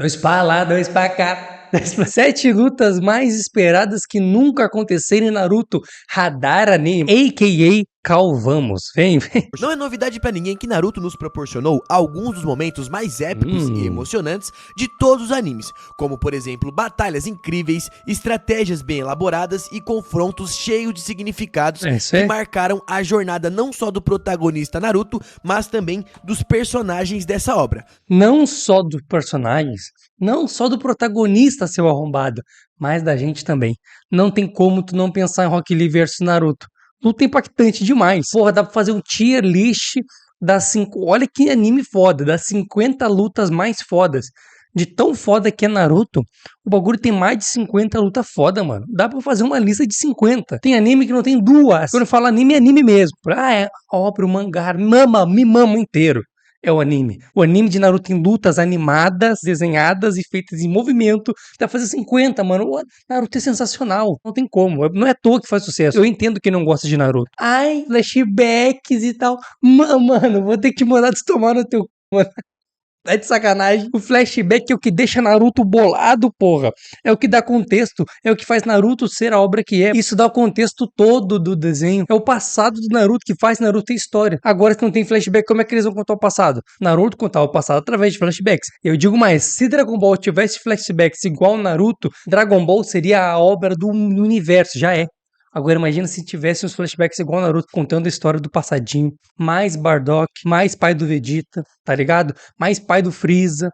Dois pra lá, dois pra cá. 7 lutas mais esperadas que nunca aconteceram em Naruto. Hadara Anime, a.k.a. Calvamos. Vem. Não é novidade pra ninguém que Naruto nos proporcionou alguns dos momentos mais épicos e emocionantes de todos os animes, como por exemplo, batalhas incríveis, estratégias bem elaboradas e confrontos cheios de significados que marcaram a jornada não só do protagonista Naruto, mas também dos personagens dessa obra. Não só dos personagens, não só do protagonista, seu arrombado, mas da gente também. Não tem como tu não pensar em Rock Lee versus Naruto. Luta impactante demais. Porra, dá pra fazer um tier list das 5. Olha que anime foda, das 50 lutas mais fodas. De tão foda que é Naruto, o bagulho tem mais de 50 lutas foda, mano. Dá pra fazer uma lista de 50. Tem anime que não tem duas. Quando eu falo anime, é anime mesmo. Ah, é obra, o mangá, me mama inteiro. É o anime. O anime de Naruto tem lutas animadas, desenhadas e feitas em movimento. Dá pra fazer 50, mano. O Naruto é sensacional. Não tem como. Não é à toa que faz sucesso. Eu entendo quem não gosta de Naruto. Ai, flashbacks e tal. Mano, vou ter que te mandar te tomar no teu cu, mano. É de sacanagem. O flashback é o que deixa Naruto bolado, porra. É o que dá contexto. É o que faz Naruto ser a obra que é. Isso dá o contexto todo do desenho. É o passado do Naruto que faz Naruto ter história. Agora, se não tem flashback, como é que eles vão contar o passado? Naruto contava o passado através de flashbacks. Eu digo mais, se Dragon Ball tivesse flashbacks igual Naruto, Dragon Ball seria a obra do universo. Já é. Agora imagina se tivesse uns flashbacks igual Naruto contando a história do passadinho, mais Bardock, mais pai do Vegeta, tá ligado? Mais pai do Freeza.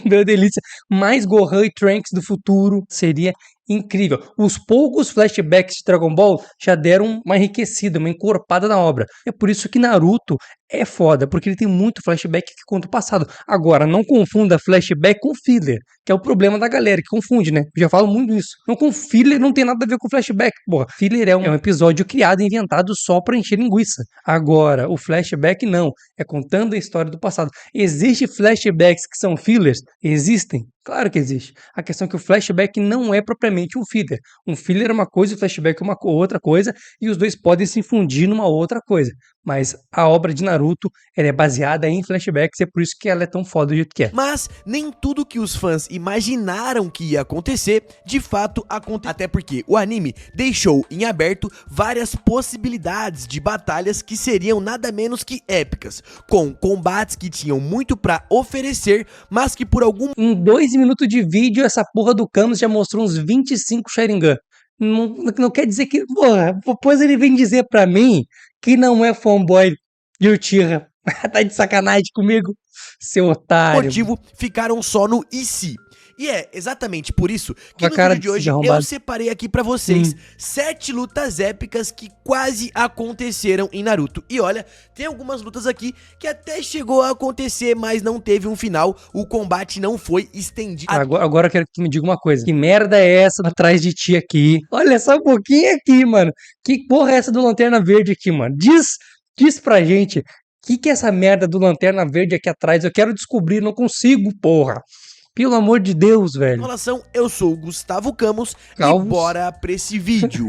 Meu delícia. Mais Gohan e Trunks do futuro. Seria incrível. Os poucos flashbacks de Dragon Ball já deram uma enriquecida, uma encorpada na obra. É por isso que Naruto é foda, porque ele tem muito flashback que conta o passado. Agora, não confunda flashback com filler, que é o problema da galera, que confunde, né? Eu já falo muito isso. Não com filler não tem nada a ver com flashback, porra. Filler é um episódio criado e inventado só pra encher linguiça. Agora, o flashback não. É contando a história do passado. Existem flashbacks que são fillers? Existem. Claro que existe. A questão é que o flashback não é propriamente um filler. Um filler é uma coisa e o flashback é uma outra coisa, e os dois podem se fundir numa outra coisa. Mas a obra de Naruto, ela é baseada em flashbacks, e é por isso que ela é tão foda do jeito que é. Mas nem tudo que os fãs imaginaram que ia acontecer, de fato aconteceu. Até porque o anime deixou em aberto várias possibilidades de batalhas que seriam nada menos que épicas, com combates que tinham muito pra oferecer, mas que por algum... Em 2 minutos de vídeo, essa porra do Camus já mostrou uns 25 Sharingan. Não quer dizer que... Porra, depois ele vem dizer pra mim que não é fanboy de Uchiha. Tá de sacanagem comigo, seu otário. motivo ficaram só no e se. E é exatamente por isso que no vídeo de hoje eu separei aqui pra vocês 7 lutas épicas que quase aconteceram em Naruto. E olha, tem algumas lutas aqui que até chegou a acontecer, mas não teve um final, o combate não foi estendido. Agora eu quero que tu me diga uma coisa, que merda é essa atrás de ti aqui? Olha só um pouquinho aqui, mano. Que porra é essa do Lanterna Verde aqui, mano? Diz pra gente, que é essa merda do Lanterna Verde aqui atrás? Eu quero descobrir, não consigo, porra. Pelo amor de Deus, velho. Enrolação, eu sou o Gustavo Camus e bora pra esse vídeo.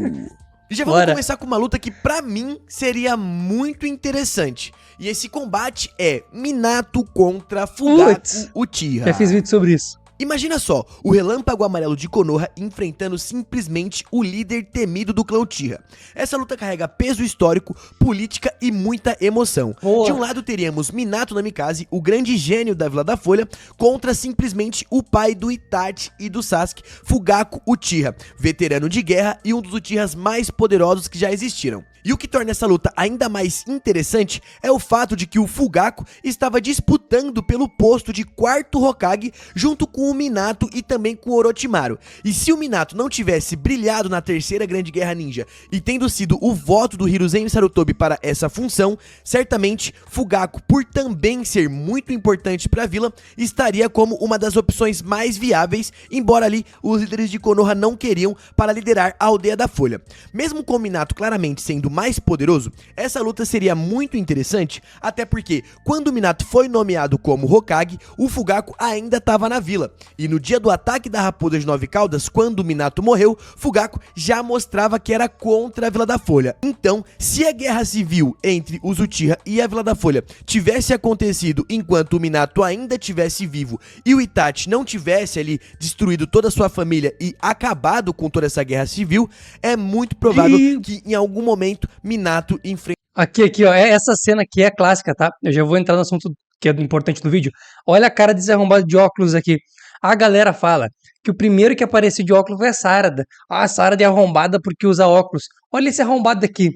E já vamos começar com uma luta que pra mim seria muito interessante. E esse combate é Minato contra Fugaku Uchiha. Já fiz vídeo sobre isso. Imagina só, o Relâmpago Amarelo de Konoha enfrentando simplesmente o líder temido do clã Uchiha. Essa luta carrega peso histórico, política e muita emoção. De um lado teríamos Minato Namikaze, o grande gênio da Vila da Folha, contra simplesmente o pai do Itachi e do Sasuke, Fugaku Uchiha, veterano de guerra e um dos Uchihas mais poderosos que já existiram. E o que torna essa luta ainda mais interessante é o fato de que o Fugaku estava disputando pelo posto de 4º Hokage junto com o Minato e também com o Orochimaru. E se o Minato não tivesse brilhado na terceira grande guerra ninja e tendo sido o voto do Hiruzen Sarutobi para essa função, certamente Fugaku, por também ser muito importante para a vila, estaria como uma das opções mais viáveis, embora ali os líderes de Konoha não queriam para liderar a Aldeia da Folha. Mesmo com o Minato claramente sendo mais poderoso? Essa luta seria muito interessante, até porque quando o Minato foi nomeado como Hokage, o Fugaku ainda estava na vila. E no dia do ataque da Raposa de 9 Caudas, quando o Minato morreu, Fugaku já mostrava que era contra a Vila da Folha. Então, se a guerra civil entre os Uchiha e a Vila da Folha tivesse acontecido enquanto o Minato ainda estivesse vivo e o Itachi não tivesse ali destruído toda a sua família e acabado com toda essa guerra civil, é muito provável que em algum momento Minato enfrente. Aqui, ó, essa cena aqui é clássica, tá? Eu já vou entrar no assunto que é importante do vídeo. Olha a cara desse arrombado de óculos aqui. A galera fala que o primeiro que apareceu de óculos foi a Sarada. Ah, a Sarada é arrombada porque usa óculos. Olha esse arrombado aqui.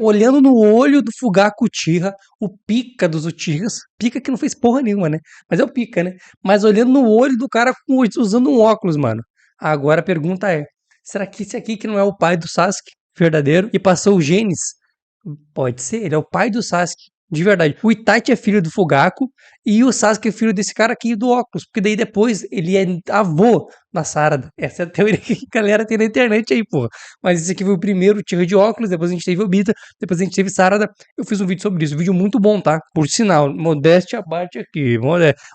Olhando no olho do Fugaku Uchiha, o pica dos Uchihas. Pica que não fez porra nenhuma, né? Mas é o pica, né? Mas olhando no olho do cara usando um óculos, mano. Agora a pergunta é, será que esse aqui que não é o pai do Sasuke verdadeiro e passou os genes? Pode ser, ele é o pai do Sasuke, de verdade. O Itachi é filho do Fugaku e o Sasuke é filho desse cara aqui do óculos, porque daí depois ele é avô da Sarada. Essa é a teoria que a galera tem na internet aí, porra. Mas esse aqui foi o primeiro Uchiha de óculos, depois a gente teve o Obito, depois a gente teve Sarada. Eu fiz um vídeo sobre isso, um vídeo muito bom, tá? Por sinal, modéstia à parte aqui.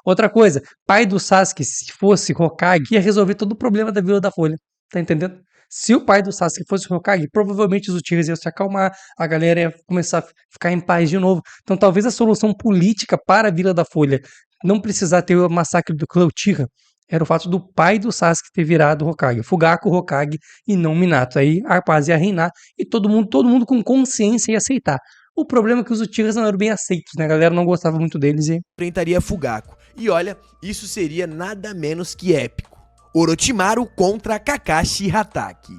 Outra coisa, pai do Sasuke, se fosse Hokage, ia resolver todo o problema da Vila da Folha. Tá entendendo? Se o pai do Sasuke fosse o Hokage, provavelmente os Uchihas iam se acalmar, a galera ia começar a ficar em paz de novo. Então talvez a solução política para a Vila da Folha não precisar ter o massacre do clã Uchiha era o fato do pai do Sasuke ter virado Hokage, Fugaku Hokage e não Minato. Aí a paz ia reinar e todo mundo com consciência ia aceitar. O problema é que os Uchihas não eram bem aceitos, né? A galera não gostava muito deles e enfrentaria Fugaku. E olha, isso seria nada menos que épico. Orochimaru contra Kakashi Hatake.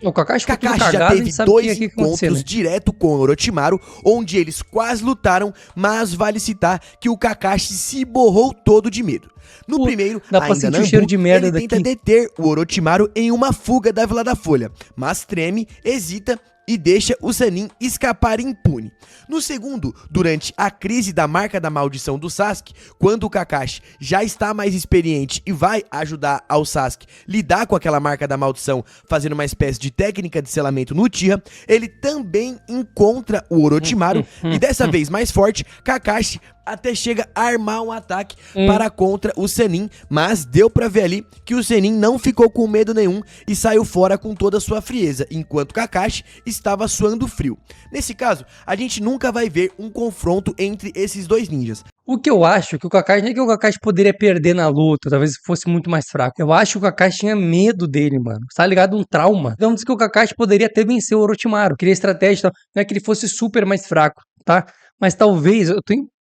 O Kakashi já teve dois encontros direto com Orochimaru, onde eles quase lutaram, mas vale citar que o Kakashi se borrou todo de medo. No primeiro, ainda não, ele tenta deter o Orochimaru em uma fuga da Vila da Folha, mas treme, hesita e deixa o Sannin escapar impune. No segundo, durante a crise da marca da maldição do Sasuke, quando o Kakashi já está mais experiente e vai ajudar ao Sasuke lidar com aquela marca da maldição, fazendo uma espécie de técnica de selamento no Uchiha, ele também encontra o Orochimaru e dessa vez mais forte, Kakashi até chega a armar um ataque para contra o Sannin, mas deu pra ver ali que o Sannin não ficou com medo nenhum e saiu fora com toda a sua frieza, enquanto Kakashi estava suando frio. Nesse caso, a gente nunca vai ver um confronto entre esses dois ninjas. O que eu acho que o Kakashi, nem que o Kakashi poderia perder na luta, talvez fosse muito mais fraco. Eu acho que o Kakashi tinha medo dele, mano. Tá ligado? Um trauma. Vamos dizer que o Kakashi poderia até vencer o Orochimaru. Queria estratégia, não é que ele fosse super mais fraco, tá? Mas talvez,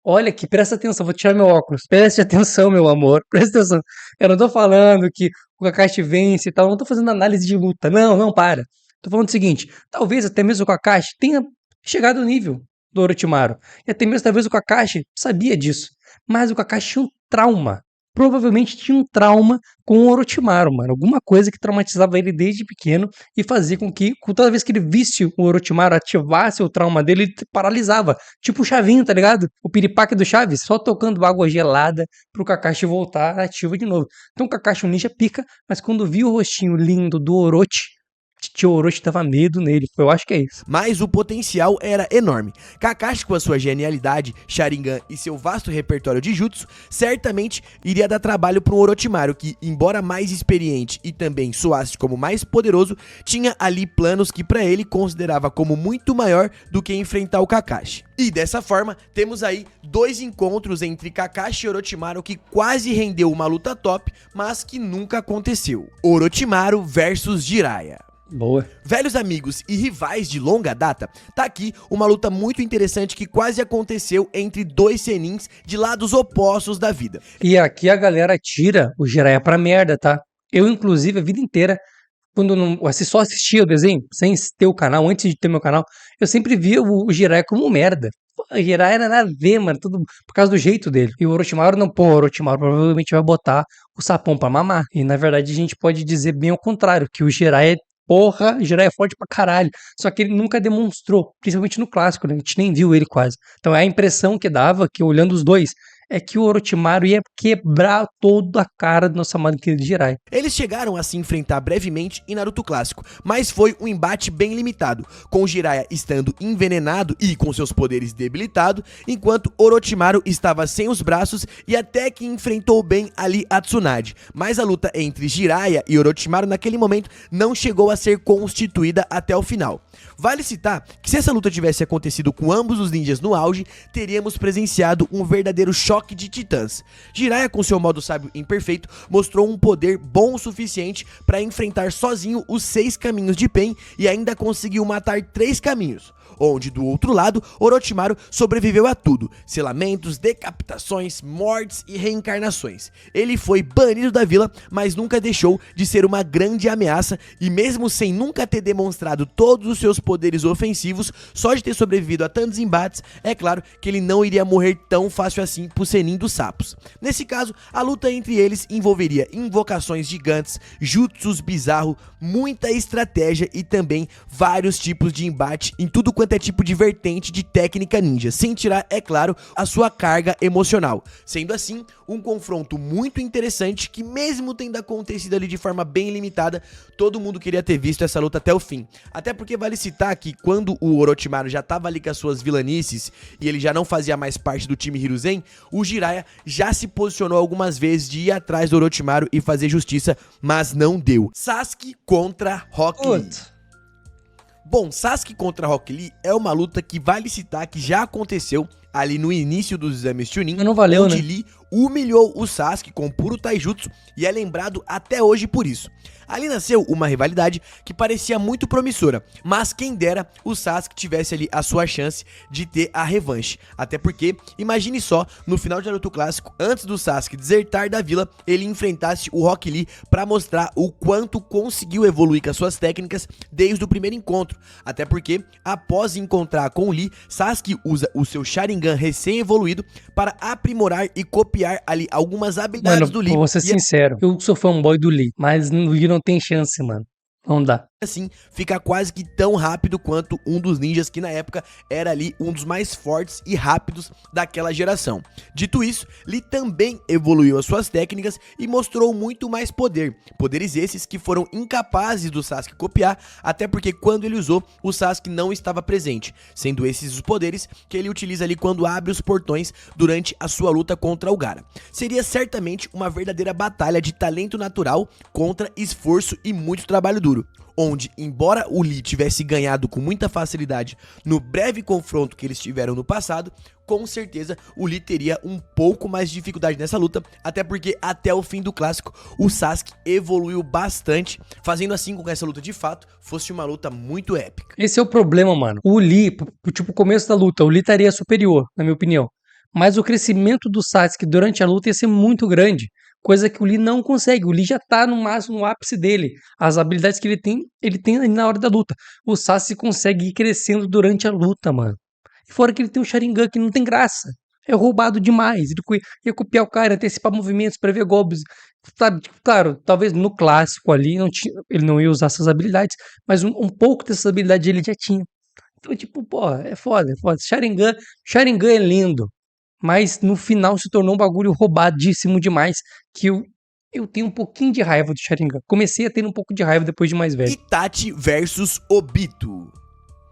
olha aqui, presta atenção, vou tirar meu óculos. Preste atenção, meu amor, presta atenção. Eu não tô falando que o Kakashi vence e tal, não tô fazendo análise de luta. Não, para. Tô falando o seguinte, talvez até mesmo o Kakashi tenha chegado no nível do Orochimaru. E até mesmo talvez o Kakashi sabia disso. Mas o Kakashi tinha um trauma. Provavelmente tinha um trauma com o Orochimaru, mano. Alguma coisa que traumatizava ele desde pequeno e fazia com que, toda vez que ele visse o Orochimaru ativasse o trauma dele, ele paralisava. Tipo o Chavinho, tá ligado? O piripaque do Chaves, só tocando água gelada pro Kakashi voltar ativo de novo. Então o Kakashi é um ninja pica, mas quando viu o rostinho lindo do Orochi, Tio Orochi tava medo nele, eu acho que é isso. Mas o potencial era enorme. Kakashi, com a sua genialidade, Sharingan e seu vasto repertório de jutsu, certamente iria dar trabalho para um Orochimaru que, embora mais experiente e também soasse como mais poderoso, tinha ali planos que para ele considerava como muito maior do que enfrentar o Kakashi. E dessa forma, temos aí dois encontros entre Kakashi e Orochimaru que quase rendeu uma luta top, mas que nunca aconteceu. Orochimaru versus Jiraiya. Boa. Velhos amigos e rivais de longa data, tá aqui uma luta muito interessante que quase aconteceu entre dois senins de lados opostos da vida. E aqui a galera tira o Jiraiya pra merda, tá? Eu, inclusive, a vida inteira, quando só assistia o desenho, sem ter o canal, antes de ter meu canal, eu sempre via o Jiraiya como merda. O Jiraiya era nada a ver, mano, tudo por causa do jeito dele. E o Orochimaru não, o Orochimaru provavelmente vai botar o sapão pra mamar. E na verdade a gente pode dizer bem ao contrário, que o Jiraiya Jiraiya é forte pra caralho. Só que ele nunca demonstrou, principalmente no clássico, né? A gente nem viu ele quase. Então é a impressão que dava, que olhando os dois, é que o Orochimaru ia quebrar toda a cara do nosso amado querido Jiraiya. Eles chegaram a se enfrentar brevemente em Naruto Clássico, mas foi um embate bem limitado, com o Jiraiya estando envenenado e com seus poderes debilitado, enquanto Orochimaru estava sem os braços e até que enfrentou bem ali a Tsunade. Mas a luta entre Jiraiya e Orochimaru naquele momento não chegou a ser constituída até o final. Vale citar que se essa luta tivesse acontecido com ambos os ninjas no auge, teríamos presenciado um verdadeiro choque de titãs. Jiraiya, com seu modo sábio imperfeito, mostrou um poder bom o suficiente para enfrentar sozinho os 6 caminhos de Pain e ainda conseguiu matar 3 caminhos. Onde, do outro lado, Orochimaru sobreviveu a tudo: selamentos, decapitações, mortes e reencarnações. Ele foi banido da vila, mas nunca deixou de ser uma grande ameaça, e mesmo sem nunca ter demonstrado todos os seus poderes ofensivos, só de ter sobrevivido a tantos embates, é claro que ele não iria morrer tão fácil assim pro Senin dos sapos. Nesse caso, a luta entre eles envolveria invocações gigantes, jutsus bizarro, muita estratégia e também vários tipos de embate em tudo quanto é tipo de vertente de técnica ninja, sem tirar, é claro, a sua carga emocional. Sendo assim, um confronto muito interessante que, mesmo tendo acontecido ali de forma bem limitada, todo mundo queria ter visto essa luta até o fim. Até porque vale citar que quando o Orochimaru já tava ali com as suas vilanices e ele já não fazia mais parte do time Hiruzen, o Jiraiya já se posicionou algumas vezes de ir atrás do Orochimaru e fazer justiça, mas não deu. Sasuke contra Rock Lee. Bom, Sasuke contra Rock Lee é uma luta que vale citar que já aconteceu ali no início dos exames Chunin, não valeu, onde né? Lee humilhou o Sasuke com puro taijutsu e é lembrado até hoje por isso. Ali nasceu uma rivalidade que parecia muito promissora, mas quem dera o Sasuke tivesse ali a sua chance de ter a revanche. Até porque, imagine só, no final de Naruto Clássico, antes do Sasuke desertar da vila, ele enfrentasse o Rock Lee para mostrar o quanto conseguiu evoluir com as suas técnicas desde o primeiro encontro. Até porque, após encontrar com o Lee, Sasuke usa o seu Sharingan recém-evoluído para aprimorar e copiar ali algumas habilidades do Lee. Vou ser sincero, eu sou fanboy do Lee, mas o Lee não tem chance, mano. Não dá. Assim, fica quase que tão rápido quanto um dos ninjas que na época era ali um dos mais fortes e rápidos daquela geração. Dito isso, Lee também evoluiu as suas técnicas e mostrou muito mais poder. Poderes esses que foram incapazes do Sasuke copiar, até porque quando ele usou, o Sasuke não estava presente, sendo esses os poderes que ele utiliza ali quando abre os portões durante a sua luta contra o Gaara. Seria certamente uma verdadeira batalha de talento natural contra esforço e muito trabalho duro, onde, embora o Lee tivesse ganhado com muita facilidade no breve confronto que eles tiveram no passado, com certeza o Lee teria um pouco mais de dificuldade nessa luta, até porque até o fim do clássico o Sasuke evoluiu bastante, fazendo assim com que essa luta de fato fosse uma luta muito épica. Esse é o problema, mano. O Lee, tipo, começo da luta, o Lee estaria superior, na minha opinião. Mas o crescimento do Sasuke durante a luta ia ser muito grande, coisa que o Lee não consegue. O Lee já tá no máximo, no ápice dele. As habilidades que ele tem ali na hora da luta. O Sasuke consegue ir crescendo durante a luta, mano. E fora que ele tem um Sharingan que não tem graça. É roubado demais. Ele ia copiar o cara, antecipar movimentos, prever golpes. Sabe? Claro, talvez no clássico ali ele não ia usar essas habilidades, mas um pouco dessas habilidades ele já tinha. Então, tipo, pô, é foda, é foda. Sharingan é lindo. Mas no final se tornou um bagulho roubadíssimo demais, que eu tenho um pouquinho de raiva do Sharingan. Comecei a ter um pouco de raiva depois de mais velho. Itachi versus Obito.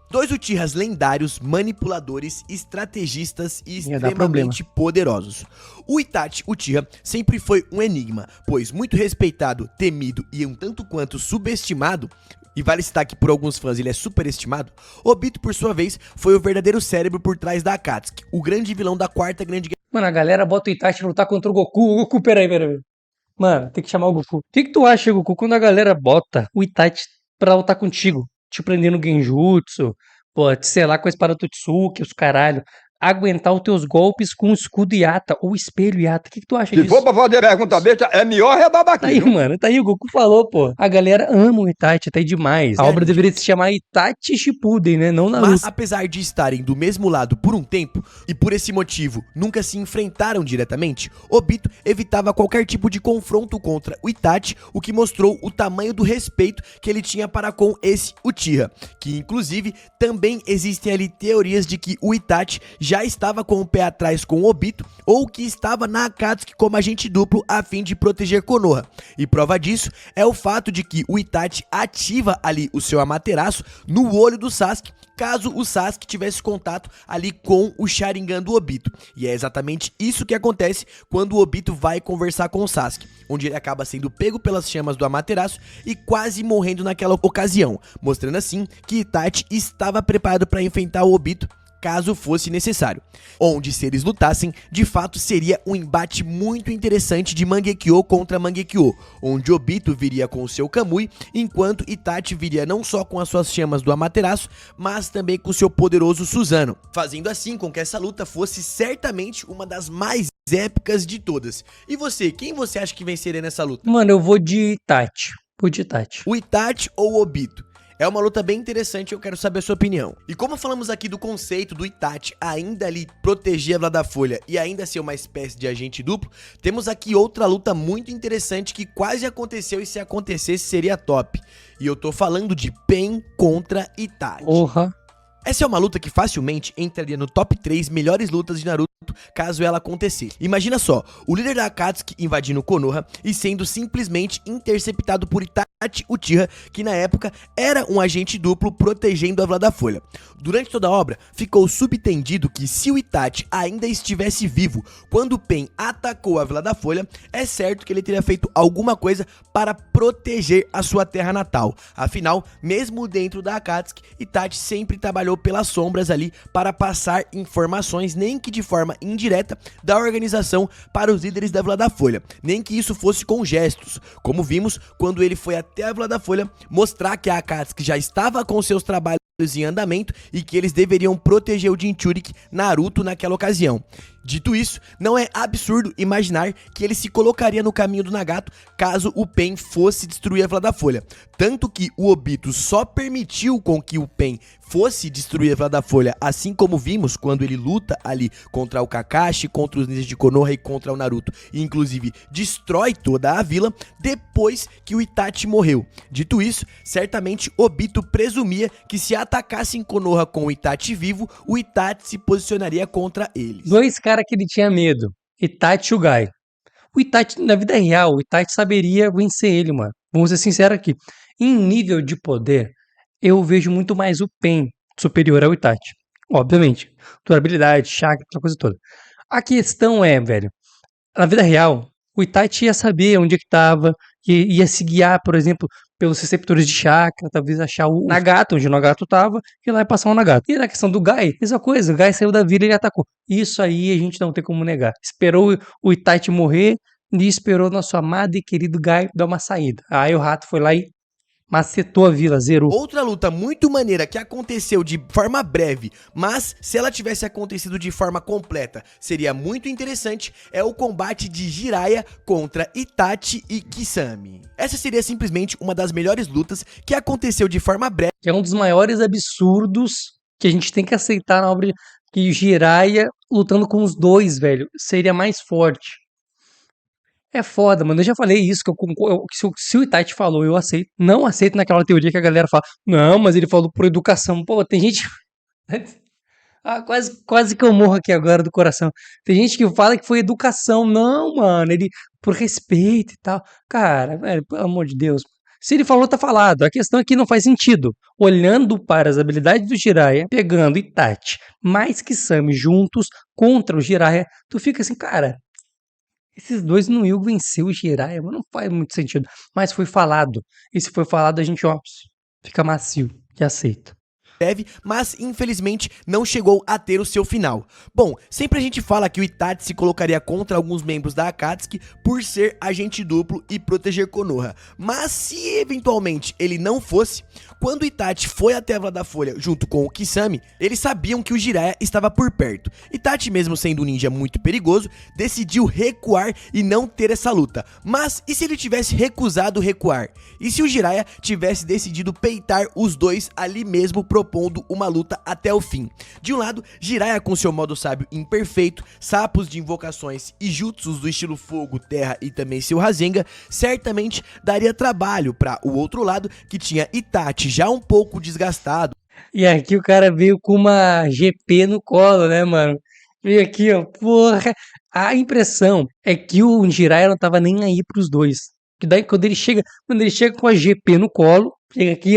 Dois Uchihas lendários, manipuladores, estrategistas e extremamente poderosos. O Itachi Uchiha sempre foi um enigma, pois muito respeitado, temido e um tanto quanto subestimado, e vale citar que por alguns fãs ele é superestimado, Obito, por sua vez, foi o verdadeiro cérebro por trás da Akatsuki, o grande vilão da quarta grande guerra. Mano, a galera bota o Itachi lutar contra o Goku. O Goku, peraí. Mano, tem que chamar o Goku. O que tu acha, Goku, quando a galera bota o Itachi pra lutar contigo? Te prender no Genjutsu, pô, te selar com a espada Totsuki, os caralho. Aguentar os teus golpes com o escudo Yata ou espelho Yata. O que tu acha disso? Se for pra fazer pergunta besta, é melhor rebabar aqui. Tá aí, mano. Tá aí, o Goku falou, pô. A galera ama o Itachi, tá aí demais. A obra deveria se chamar Itachi Shippuden, né? Não Naruto. Mas, apesar de estarem do mesmo lado por um tempo, e por esse motivo nunca se enfrentaram diretamente, Obito evitava qualquer tipo de confronto contra o Itachi, o que mostrou o tamanho do respeito que ele tinha para com esse Uchiha. Que, inclusive, também existem ali teorias de que o Itachi já estava com o pé atrás com o Obito ou que estava na Akatsuki como agente duplo a fim de proteger Konoha. E prova disso é o fato de que o Itachi ativa ali o seu Amaterasu no olho do Sasuke, caso o Sasuke tivesse contato ali com o Sharingan do Obito. E é exatamente isso que acontece quando o Obito vai conversar com o Sasuke, onde ele acaba sendo pego pelas chamas do Amaterasu e quase morrendo naquela ocasião, mostrando assim que Itachi estava preparado para enfrentar o Obito caso fosse necessário, onde se eles lutassem, de fato seria um embate muito interessante de Mangekyo contra Mangekyo, onde Obito viria com o seu Kamui, enquanto Itachi viria não só com as suas chamas do Amaterasu, mas também com o seu poderoso Susanoo, fazendo assim com que essa luta fosse certamente uma das mais épicas de todas. E você, quem você acha que venceria nessa luta? Mano, eu vou de Itachi. Vou de Itachi. O Itachi ou o Obito? É uma luta bem interessante e eu quero saber a sua opinião. E como falamos aqui do conceito do Itachi ainda ali proteger a Vila da Folha e ainda ser uma espécie de agente duplo, temos aqui outra luta muito interessante que quase aconteceu e se acontecesse seria top. E eu tô falando de Pain contra Itachi. Porra. Essa é uma luta que facilmente entraria no top 3 melhores lutas de Naruto caso ela acontecer. Imagina só, o líder da Akatsuki invadindo Konoha e sendo simplesmente interceptado por Itachi Uchiha, que na época era um agente duplo protegendo a Vila da Folha. Durante toda a obra, ficou subtendido que se o Itachi ainda estivesse vivo quando Pain atacou a Vila da Folha, é certo que ele teria feito alguma coisa para proteger a sua terra natal. Afinal, mesmo dentro da Akatsuki, Itachi sempre trabalhou pelas sombras ali para passar informações, nem que de forma indireta, da organização para os líderes da Vila da Folha, nem que isso fosse com gestos, como vimos quando ele foi até a Vila da Folha mostrar que a Akatsuki já estava com seus trabalhos em andamento e que eles deveriam proteger o Jinchuriki Naruto naquela ocasião. Dito isso, não é absurdo imaginar que ele se colocaria no caminho do Nagato caso o Pain fosse destruir a Vila da Folha. Tanto que o Obito só permitiu com que o Pain fosse destruir a Vila da Folha, assim como vimos quando ele luta ali contra o Kakashi, contra os ninjas de Konoha e contra o Naruto, e inclusive destrói toda a vila depois que o Itachi morreu. Dito isso, certamente Obito presumia que se atacassem Konoha com o Itachi vivo, o Itachi se posicionaria contra eles. Dois caras que ele tinha medo, Itachi e o Gai. O Itachi, na vida real, o Itachi saberia vencer ele, mano. Vamos ser sinceros aqui. Em nível de poder, eu vejo muito mais o Pain superior ao Itachi. Obviamente. Durabilidade, chakra, aquela coisa toda. A questão é, velho, na vida real, o Itachi ia saber onde é que tava, ia se guiar, por exemplo, pelos receptores de chakra, talvez achar o Nagato, onde o Nagato tava, e lá ia passar o Nagato. E na questão do Gai, mesma coisa, o Gai saiu da vila e ele atacou. Isso aí a gente não tem como negar. Esperou o Itachi morrer e esperou nosso amado e querido Gai dar uma saída. Aí o rato foi lá e macetou a vila, zerou. Outra luta muito maneira que aconteceu de forma breve, mas se ela tivesse acontecido de forma completa, seria muito interessante, é o combate de Jiraiya contra Itachi e Kisame. Essa seria simplesmente uma das melhores lutas que aconteceu de forma breve. Que é um dos maiores absurdos que a gente tem que aceitar na obra, que o Jiraiya lutando com os dois, velho, seria mais forte. É foda, mano. Eu já falei isso, que eu concordo. Se o Itachi falou, eu aceito. Não aceito naquela teoria que a galera fala, não, mas ele falou por educação. Pô, tem gente. Quase que eu morro aqui agora do coração. Tem gente que fala que foi educação. Não, mano, ele por respeito e tal. Cara, velho, pelo amor de Deus. Se ele falou, tá falado. A questão é que não faz sentido. Olhando para as habilidades do Jiraiya, pegando Itachi mais Kisame juntos contra o Jiraiya, tu fica assim, cara. Esses dois não iam vencer o Jiraiya, não faz muito sentido. Mas foi falado. E se foi falado, a gente, ó, fica macio e aceita. Mas infelizmente não chegou a ter o seu final. Bom, sempre a gente fala que o Itachi se colocaria contra alguns membros da Akatsuki por ser agente duplo e proteger Konoha. Mas se eventualmente ele não fosse, quando o Itachi foi até a Vila da Folha junto com o Kisame, eles sabiam que o Jiraiya estava por perto. Itachi, mesmo sendo um ninja muito perigoso, decidiu recuar e não ter essa luta. Mas e se ele tivesse recusado recuar? E se o Jiraiya tivesse decidido peitar os dois ali mesmo, propondo uma luta até o fim? De um lado, Jiraiya com seu modo sábio imperfeito, sapos de invocações e jutsus do estilo fogo, terra e também seu Rasengan, certamente daria trabalho para o outro lado, que tinha Itachi já um pouco desgastado. E aqui o cara veio com uma GP no colo, né, mano? Veio aqui, ó, porra. A impressão é que o Jiraiya não tava nem aí pros dois. Que daí quando ele chega com a GP no colo, chega aqui,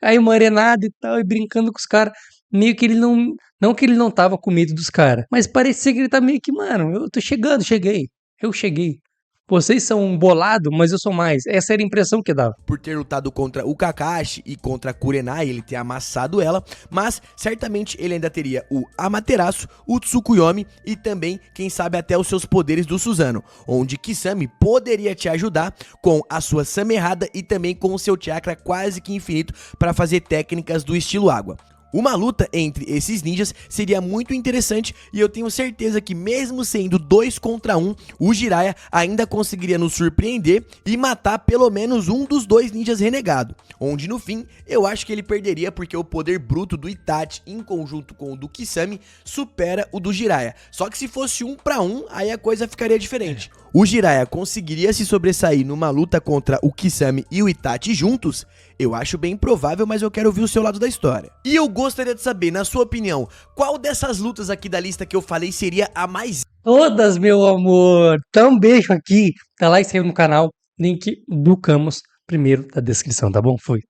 aí morenado e tal, e brincando com os caras. Meio que ele não que ele não tava com medo dos caras, mas parecia que ele tá meio que, mano, eu tô chegando, cheguei. Eu cheguei. Vocês são um bolado, mas eu sou mais. Essa era a impressão que dava. Por ter lutado contra o Kakashi e contra a Kurenai, ele ter amassado ela, mas certamente ele ainda teria o Amaterasu, o Tsukuyomi e também, quem sabe, até os seus poderes do Susanoo, onde Kisame poderia te ajudar com a sua Samerrada e também com o seu chakra quase que infinito para fazer técnicas do estilo água. Uma luta entre esses ninjas seria muito interessante e eu tenho certeza que mesmo sendo 2 contra 1, o Jiraiya ainda conseguiria nos surpreender e matar pelo menos um dos 2 ninjas renegado, onde no fim eu acho que ele perderia porque o poder bruto do Itachi em conjunto com o do Kisame supera o do Jiraiya. Só que se fosse 1 para 1, aí a coisa ficaria diferente. O Jiraiya conseguiria se sobressair numa luta contra o Kisame e o Itachi juntos? Eu acho bem provável, mas eu quero ouvir o seu lado da história. E eu gostaria de saber, na sua opinião, qual dessas lutas aqui da lista que eu falei seria a mais... Todas, meu amor. Então, um beijo aqui. Tá lá e saiu no canal. Link do Camus, primeiro da descrição, tá bom? Foi.